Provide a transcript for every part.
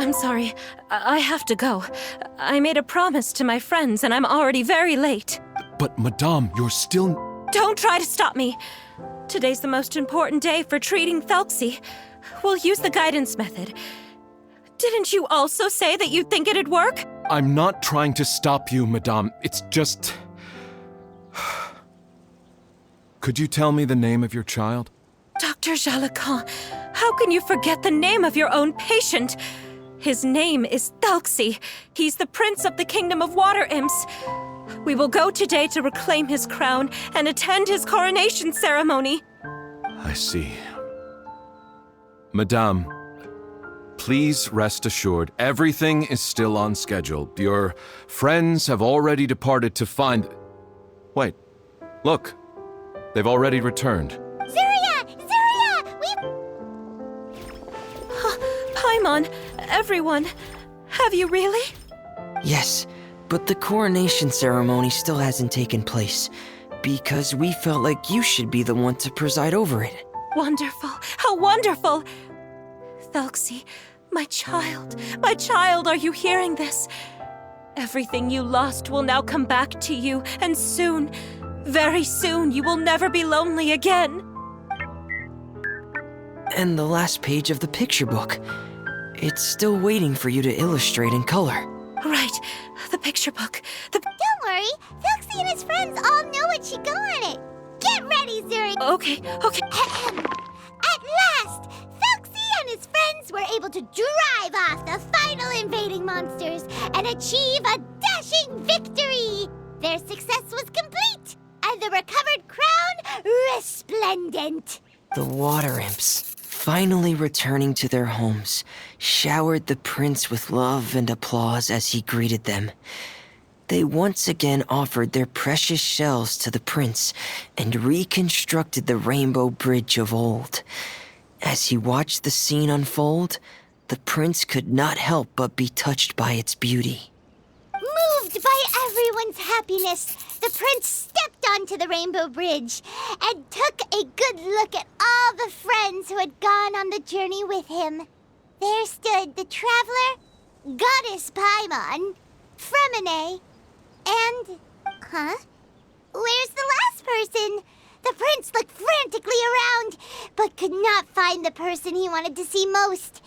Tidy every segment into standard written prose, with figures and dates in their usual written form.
I'm sorry. I have to go. I made a promise to my friends, and I'm already very late. But, Madame, you're still... Don't try to stop me. Today's the most important day for treating Thelxie. We'll use the guidance method. Didn't you also say that you'd think it'd work? I'm not trying to stop you, Madame. It's just... Could you tell me the name of your child? Dr. Jalacan, how can you forget the name of your own patient? His name is Thelxie. He's the prince of the kingdom of water imps. We will go today to reclaim his crown and attend his coronation ceremony. I see. Madame, please rest assured, everything is still on schedule. Your friends have already departed to find... Wait, look. They've already returned. Paimon, everyone, have you really? Yes, but the coronation ceremony still hasn't taken place, because we felt like you should be the one to preside over it. Wonderful, how wonderful! Thelxie, my child, are you hearing this? Everything you lost will now come back to you, and soon, very soon, you will never be lonely again. And the last page of the picture book. It's still waiting for you to illustrate in color. Right, the picture book. Don't worry, Thelxie and his friends all know what should go on it. Get ready, Zuri. Okay. At last, Thelxie and his friends were able to drive off the final invading monsters and achieve a dashing victory. Their success was complete, and the recovered crown resplendent. The water imps, finally returning to their homes, showered the prince with love and applause as he greeted them. They once again offered their precious shells to the prince and reconstructed the rainbow bridge of old. As he watched the scene unfold, the prince could not help but be touched by its beauty. Moved by everyone's happiness, the prince stepped onto the rainbow bridge and took a good look at all the friends who had gone on the journey with him. There stood the traveler, Goddess Paimon, Fremine, and... Where's the last person? The prince looked frantically around, but could not find the person he wanted to see most.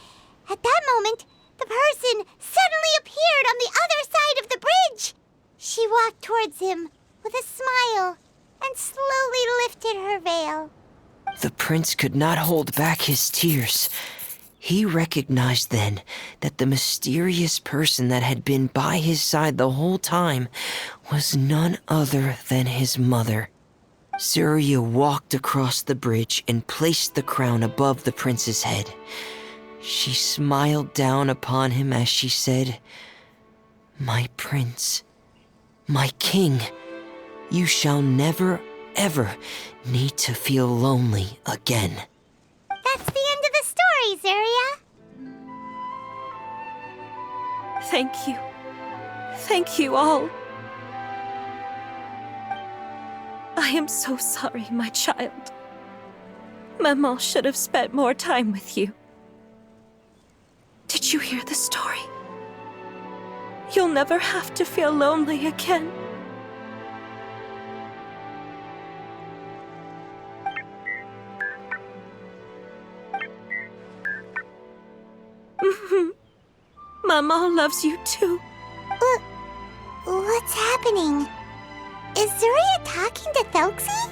At that moment, the person suddenly appeared on the other side of the bridge. She walked towards him with a smile and slowly lifted her veil. The prince could not hold back his tears. He recognized then that the mysterious person that had been by his side the whole time was none other than his mother. Surya walked across the bridge and placed the crown above the prince's head. She smiled down upon him as she said, "My prince, my king, you shall never, ever need to feel lonely again." That's the end of the story, Zarya. Thank you. Thank you all. I am so sorry, my child. Maman should have spent more time with you. Did you hear the story? You'll never have to feel lonely again. Maman loves you too. What's happening? Is Zarya talking to Thelxie?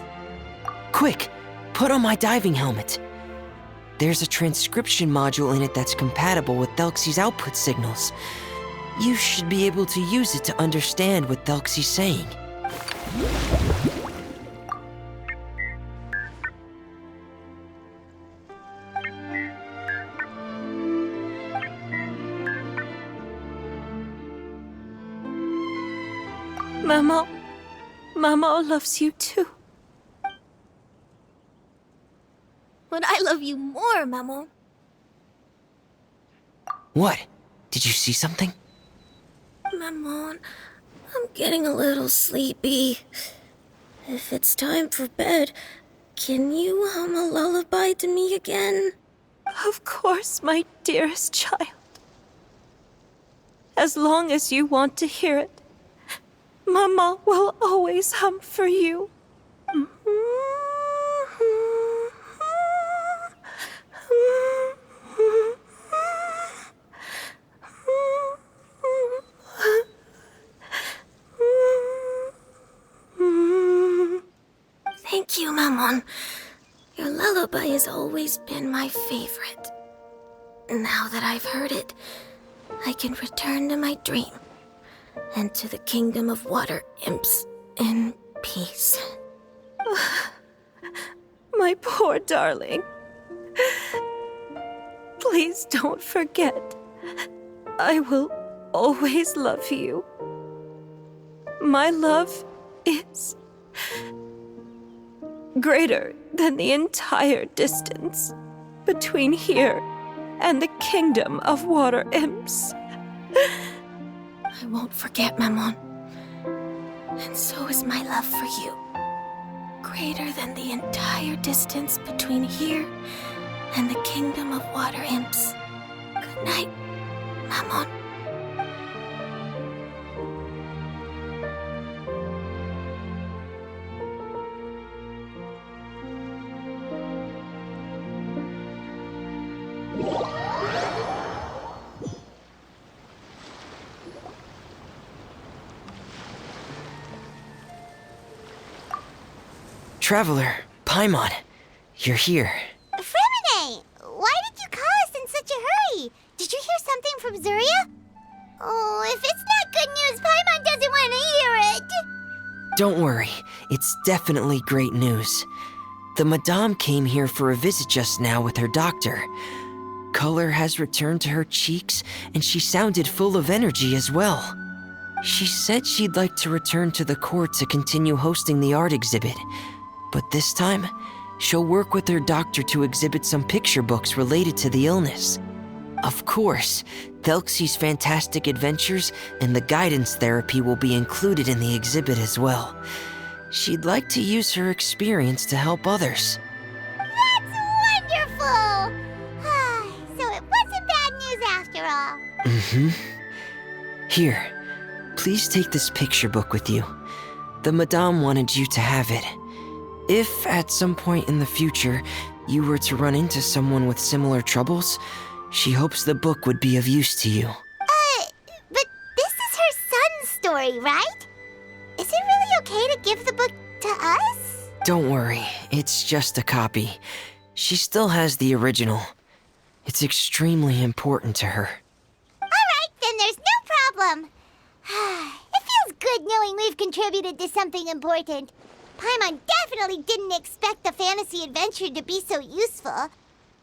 Quick, put on my diving helmet. There's a transcription module in it that's compatible with Thelxie's output signals. You should be able to use it to understand what Thelxie's saying. Mama loves you too. But I love you more, Maman. What? Did you see something? Maman, I'm getting a little sleepy. If it's time for bed, can you hum a lullaby to me again? Of course, my dearest child. as long as you want to hear it. Mama will always hum for you. Thank you, Mammon. Your lullaby has always been my favorite. Now that I've heard it, I can return to my dream and to the kingdom of water imps in peace. My poor darling. Please don't forget. I will always love you. My love is greater than the entire distance between here and the kingdom of water imps. I won't forget, Mammon. And so is my love for you. Greater than the entire distance between here and the kingdom of water imps. Good night, Mammon. Traveler, Paimon, you're here. Fremine, why did you call us in such a hurry? Did you hear something from Zuria? Oh, if it's not good news, Paimon doesn't want to hear it. Don't worry, it's definitely great news. The Madame came here for a visit just now with her doctor. Color has returned to her cheeks, and she sounded full of energy as well. She said she'd like to return to the court to continue hosting the art exhibit. But this time, she'll work with her doctor to exhibit some picture books related to the illness. Of course, Thelxie's fantastic adventures and the guidance therapy will be included in the exhibit as well. She'd like to use her experience to help others. That's wonderful! So it wasn't bad news after all. Mm-hmm. Here, please take this picture book with you. The Madame wanted you to have it. If, at some point in the future, you were to run into someone with similar troubles, she hopes the book would be of use to you. But this is her son's story, right? Is it really okay to give the book to us? Don't worry, it's just a copy. She still has the original. It's extremely important to her. Alright, then there's no problem. It feels good knowing we've contributed to something important. Paimon definitely didn't expect the fantasy adventure to be so useful. Paimon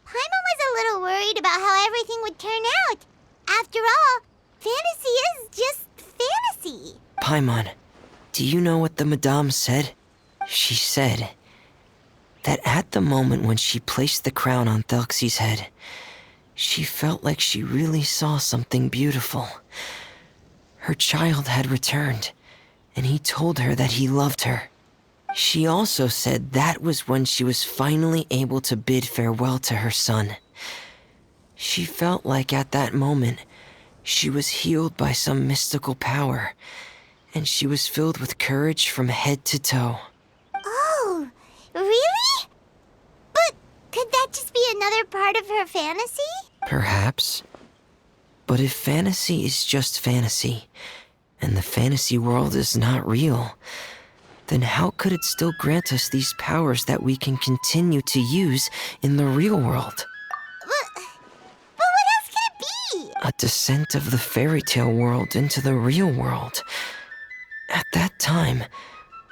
was a little worried about how everything would turn out. After all, fantasy is just fantasy. Paimon, do you know what the Madame said? She said that at the moment when she placed the crown on Thelxie's head, she felt like she really saw something beautiful. Her child had returned, and he told her that he loved her. She also said that was when she was finally able to bid farewell to her son. She felt like at that moment, she was healed by some mystical power, and she was filled with courage from head to toe. Oh, really? But could that just be another part of her fantasy? Perhaps. But if fantasy is just fantasy, and the fantasy world is not real, then how could it still grant us these powers that we can continue to use in the real world? But what else could it be? A descent of the fairy tale world into the real world. At that time,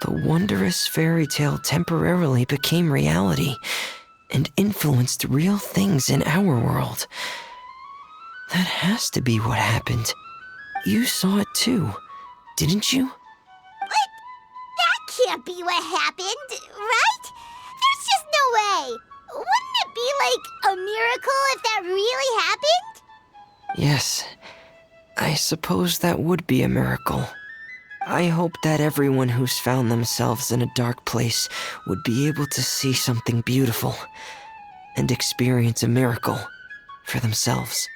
the wondrous fairy tale temporarily became reality and influenced real things in our world. That has to be what happened. You saw it too, didn't you? That can't be what happened, right? There's just no way. Wouldn't it be like a miracle if that really happened? Yes, I suppose that would be a miracle. I hope that everyone who's found themselves in a dark place would be able to see something beautiful and experience a miracle for themselves.